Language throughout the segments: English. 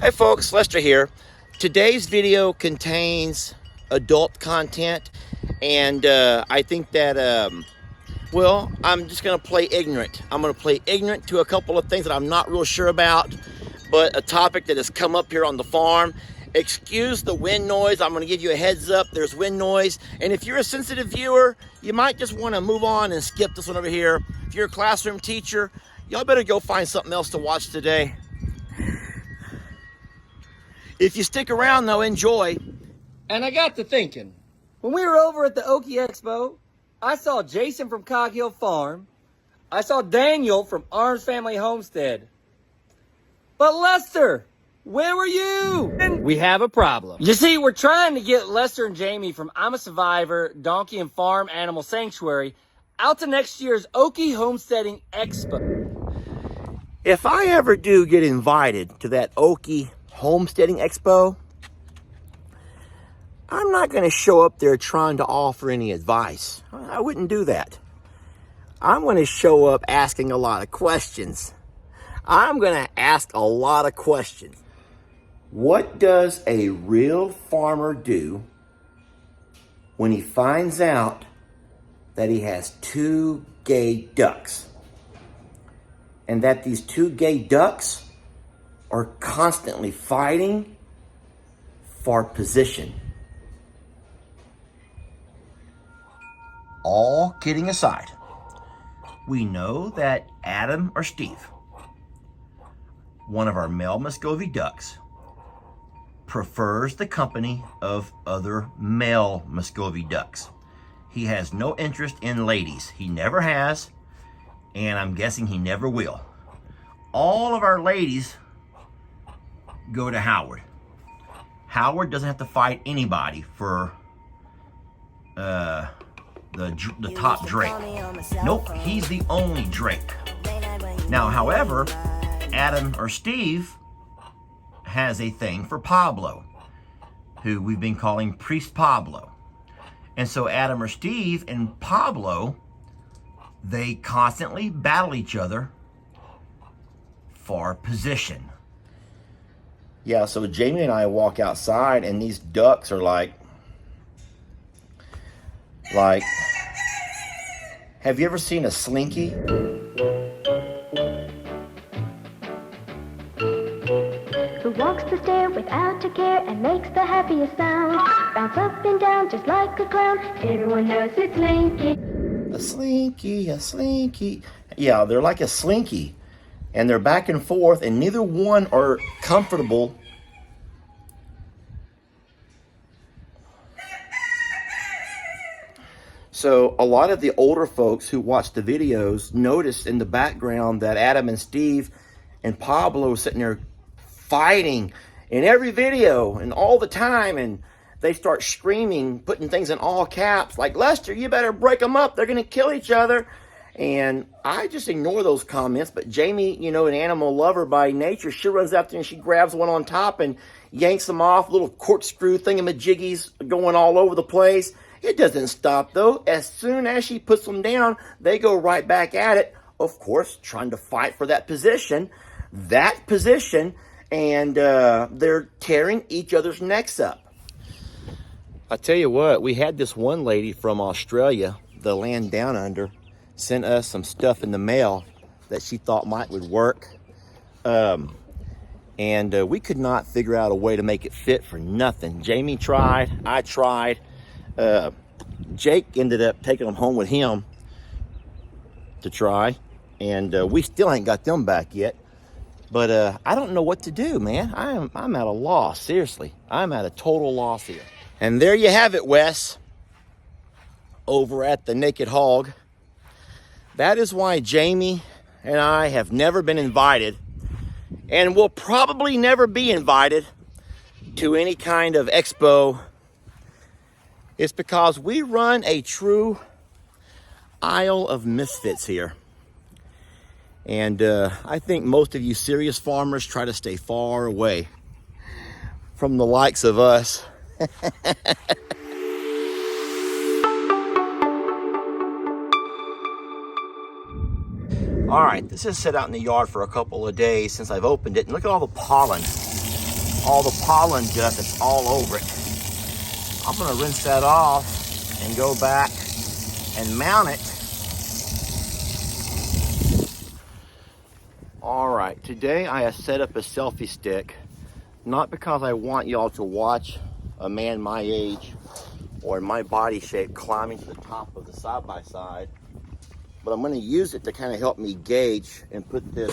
Hey folks, Lester here. Today's video contains adult content, and I think that, well, I'm just going to play ignorant. I'm going to play ignorant to a couple of things that I'm not real sure about, but a topic that has come up here on the farm. Excuse the wind noise. I'm going to give you a heads up. There's wind noise, and if you're a sensitive viewer, you might just want to move on and skip this one over here. If you're a classroom teacher, y'all better go find something else to watch today. If you stick around, though, enjoy. And I got to thinking, when we were over at the Okie Expo, I saw Jason from Cog Hill Farm. I saw Daniel from Arms Family Homestead. But Lester, where were you? And we have a problem. You see, we're trying to get Lester and Jamie from I'm a Survivor, Donkey and Farm Animal Sanctuary out to next year's Okie Homesteading Expo. If I ever do get invited to that Okie Homesteading Expo, I'm not going to show up there trying to offer any advice. I wouldn't do that. I'm going to show up asking a lot of questions. I'm going to ask a lot of questions. What does a real farmer do when he finds out that he has two gay ducks? And that these two gay ducks are constantly fighting for position. All kidding aside, we know that Adam or Steve, one of our male Muscovy ducks, prefers the company of other male Muscovy ducks. He has no interest in ladies. He never has, and I'm guessing he never will. All of our ladies go to Howard. Howard doesn't have to fight anybody for the top Drake. Nope, he's the only Drake. Now, however, Adam or Steve has a thing for Pablo, who we've been calling Priest Pablo. And so Adam or Steve and Pablo, they constantly battle each other for position. Yeah, so Jamie and I walk outside and these ducks are like, have you ever seen a slinky? Who walks the stair without a care and makes the happiest sound? Bounce up and down just like a clown. Everyone knows it's Slinky. A slinky, a slinky. Yeah, they're like a slinky. And they're back and forth, and neither one are comfortable. So a lot of the older folks who watch the videos noticed in the background that Adam and Steve and Pablo are sitting there fighting in every video and all the time, and they start screaming, putting things in all caps, like, Lester, you better break them up. They're going to kill each other. And I just ignore those comments. But Jamie, you know, an animal lover by nature, she runs out there and she grabs one on top and yanks them off. Little corkscrew thingamajiggies going all over the place. It doesn't stop, though. As soon as she puts them down, they go right back at it. Of course, trying to fight for that position. And they're tearing each other's necks up. I tell you what, we had this one lady from Australia, the land down under, sent us some stuff in the mail that she thought would work. And we could not figure out a way to make it fit for nothing. Jamie tried, I tried. Jake ended up taking them home with him to try. And we still ain't got them back yet. But I don't know what to do, man. I'm at a loss, seriously. I'm at a total loss here. And there you have it, Wes, over at the Naked Hog. That is why Jamie and I have never been invited, and will probably never be invited to any kind of expo. It's because we run a true Isle of Misfits here. And I think most of you serious farmers try to stay far away from the likes of us. All right, this has sat out in the yard for a couple of days since I've opened it, and look at all the pollen all the pollen dust that's all over it. I'm gonna rinse that off and go back and mount it. All right, today I have set up a selfie stick, not because I want y'all to watch a man my age or in my body shape climbing to the top of the side-by-side, but I'm gonna use it to kind of help me gauge and put this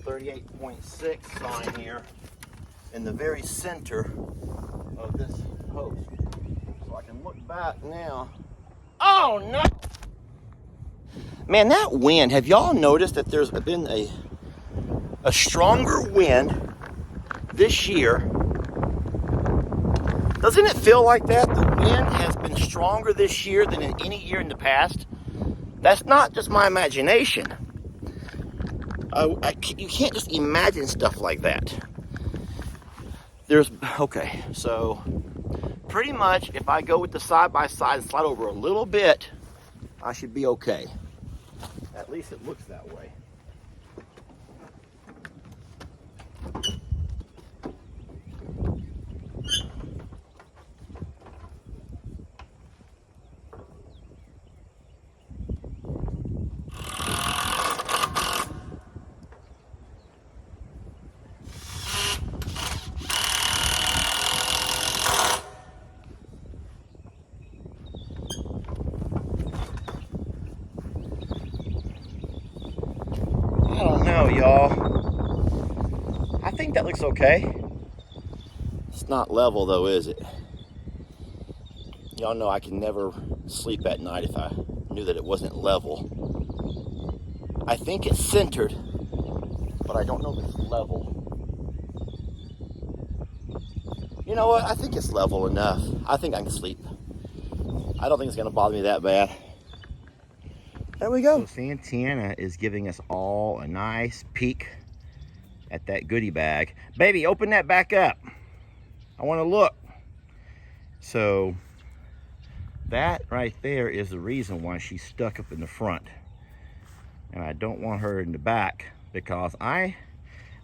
38.6 sign here in the very center of this post. So I can look back now. Oh no! Man, that wind, have y'all noticed that there's been a stronger wind this year? Doesn't it feel like that? The wind has been stronger this year than in any year in the past. That's not just my imagination. You can't just imagine stuff like that. Okay, so pretty much if I go with the side-by-side and slide over a little bit, I should be okay. At least it looks that way. I don't know, y'all. I think that looks okay. It's not level though, is it? Y'all know I can never sleep at night if I knew that it wasn't level. I think it's centered, but I don't know if it's level. You know what? I think it's level enough. I think I can sleep. I don't think it's gonna bother me that bad. There we go. So Santana is giving us all a nice peek at that goodie bag. Baby, open that back up. I want to look. So that right there is the reason why she's stuck up in the front. And I don't want her in the back because I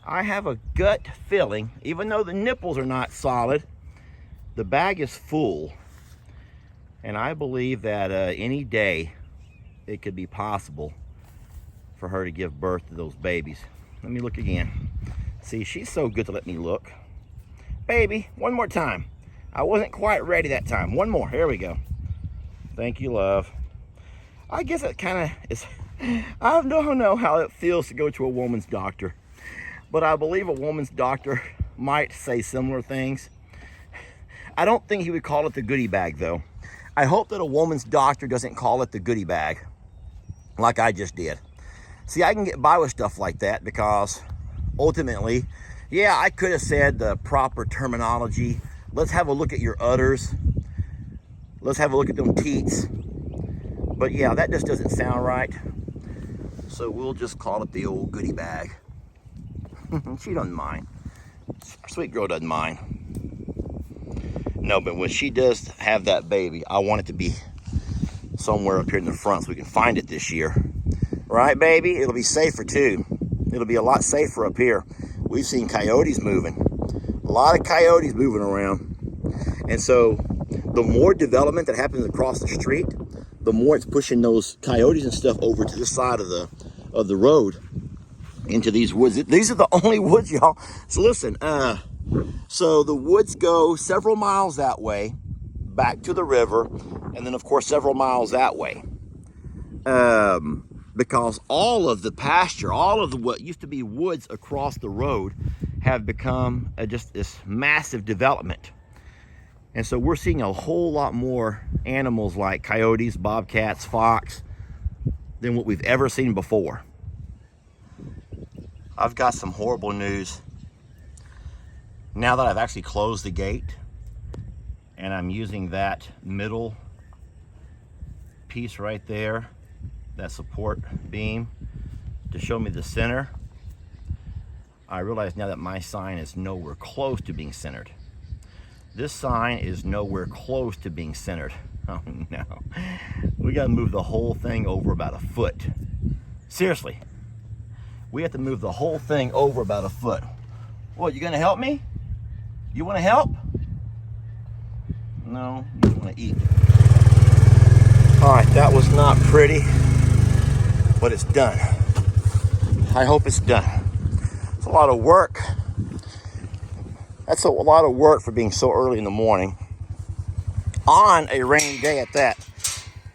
have a gut feeling, even though the nipples are not solid, the bag is full. And I believe that any day it could be possible for her to give birth to those babies. Let me look again. See, she's so good to let me look. Baby, one more time. I wasn't quite ready that time. One more, here we go. Thank you, love. I guess it kind of is, I don't know how it feels to go to a woman's doctor, but I believe a woman's doctor might say similar things. I don't think he would call it the goodie bag though. I hope that a woman's doctor doesn't call it the goodie bag like I just did. See, I can get by with stuff like that because ultimately, yeah, I could have said the proper terminology. Let's have a look at your udders. Let's have a look at them teats. But yeah, that just doesn't sound right. So we'll just call it the old goodie bag. She doesn't mind. Sweet girl doesn't mind. No, but when she does have that baby, I want it to be somewhere up here in the front so we can find it this year. Right, baby? It'll be safer too. It'll be a lot safer up here. We've seen coyotes moving. A lot of coyotes moving around. And so the more development that happens across the street, the more it's pushing those coyotes and stuff over to the side of the road into these woods. These are the only woods, y'all. So listen, so the woods go several miles that way, back to the river, and then of course several miles that way. Because all of the pasture, all of the what used to be woods across the road have become just this massive development. And so we're seeing a whole lot more animals like coyotes, bobcats, fox than what we've ever seen before. I've got some horrible news. Now that I've actually closed the gate and I'm using that middle piece right there, that support beam, to show me the center, I realize now that my sign is nowhere close to being centered. This sign is nowhere close to being centered. Oh no. We gotta move the whole thing over about a foot. Seriously. We have to move the whole thing over about a foot. What, you gonna help me? You want to help? No, you just want to eat. All right, that was not pretty, but it's done. I hope it's done. It's a lot of work. That's a lot of work for being so early in the morning on a rainy day at that.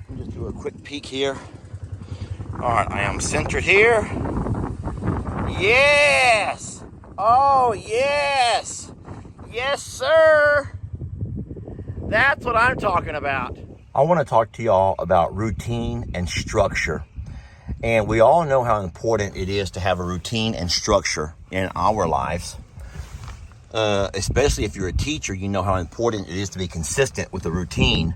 Let me just do a quick peek here. All right, I am centered here. Yes! Oh, yes! Yes, sir! That's what I'm talking about. I want to talk to y'all about routine and structure. And we all know how important it is to have a routine and structure in our lives. Especially if you're a teacher, you know how important it is to be consistent with a routine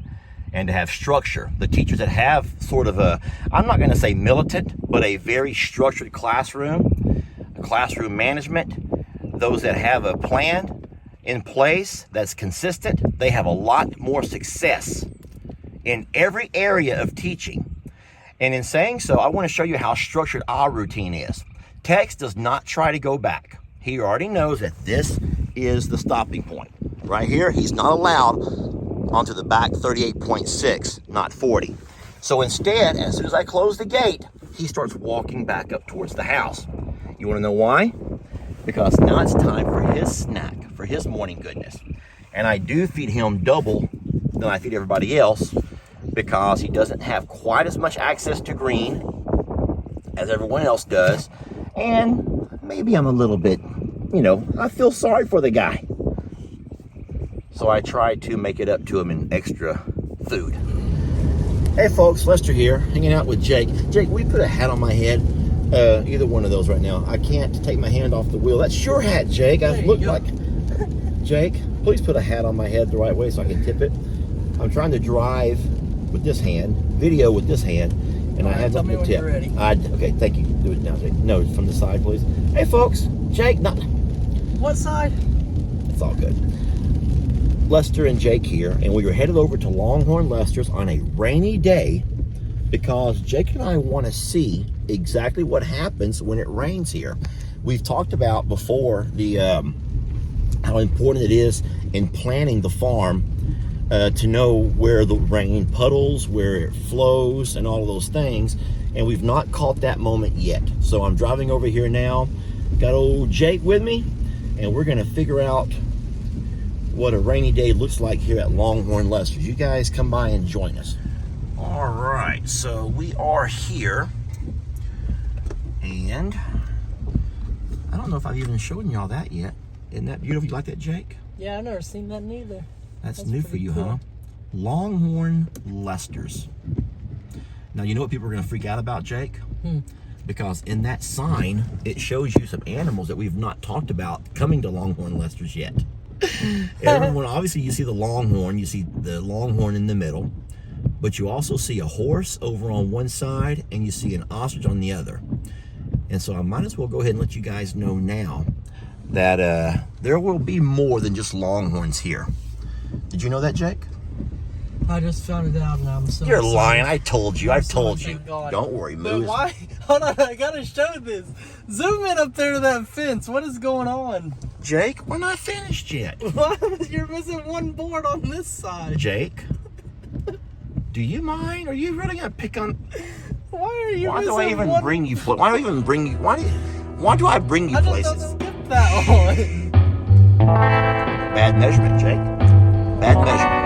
and to have structure. The teachers that have sort of a, I'm not going to say militant, but a very structured classroom management, those that have a plan in place that's consistent, they have a lot more success in every area of teaching. And in saying so, I want to show you how structured our routine is. Tex does not try to go back. He already knows that this is the stopping point. Right here, he's not allowed onto the back 38.6, not 40. So instead, as soon as I close the gate, he starts walking back up towards the house. You want to know why? Because now it's time for his snack, for his morning goodness. And I do feed him double than I feed everybody else because he doesn't have quite as much access to green as everyone else does. And maybe I'm a little bit, I feel sorry for the guy. So I try to make it up to him in extra food. Hey folks, Lester here, hanging out with Jake. Jake, we put a hat on my head. Either one of those right now. I can't take my hand off the wheel. That's your hat, Jake. I look like... Jake, please put a hat on my head the right way so I can tip it. I'm trying to drive with this hand, video with this hand, and I have nothing to tip. Ready. Okay, thank you. Do it now, Jake. No, from the side, please. Hey folks, Jake, What side? It's all good. Lester and Jake here, and we are headed over to Longhorn Lester's on a rainy day because Jake and I want to see exactly what happens when it rains here. We've talked about before the how important it is in planning the farm to know where the rain puddles, where it flows, and all of those things, and we've not caught that moment yet. So I'm driving over here now, got old Jake with me, and we're gonna figure out what a rainy day looks like here at Longhorn Lester's. You guys come by and join us. All right, so we are here, and I don't know if I've even shown y'all that yet. Isn't that beautiful? You like that, Jake? Yeah, I've never seen that neither. That's new for you, cool. Huh? Longhorn Lester's. Now, you know what people are going to freak out about, Jake? Because in that sign, it shows you some animals that we've not talked about coming to Longhorn Lester's yet. Everyone, obviously, you see the longhorn. You see the longhorn in the middle. But you also see a horse over on one side, and you see an ostrich on the other. And so I might as well go ahead and let you guys know now that there will be more than just longhorns here. Did you know that, Jake? I just found it out and I'm so You're excited. lying. I told you. I've told you. Thank God. Don't worry, But Moose. why? Hold on, I gotta show this. Zoom in up there to that fence. What is going on? Jake, we're not finished yet. What? You're missing one board on this side. Jake, do you mind? Are you really gonna pick on? Why are you? Why do I even one... bring you? Why do I even bring you? Why do I bring you places? Just skip that one. Bad measurement, Jake. Bad measurement.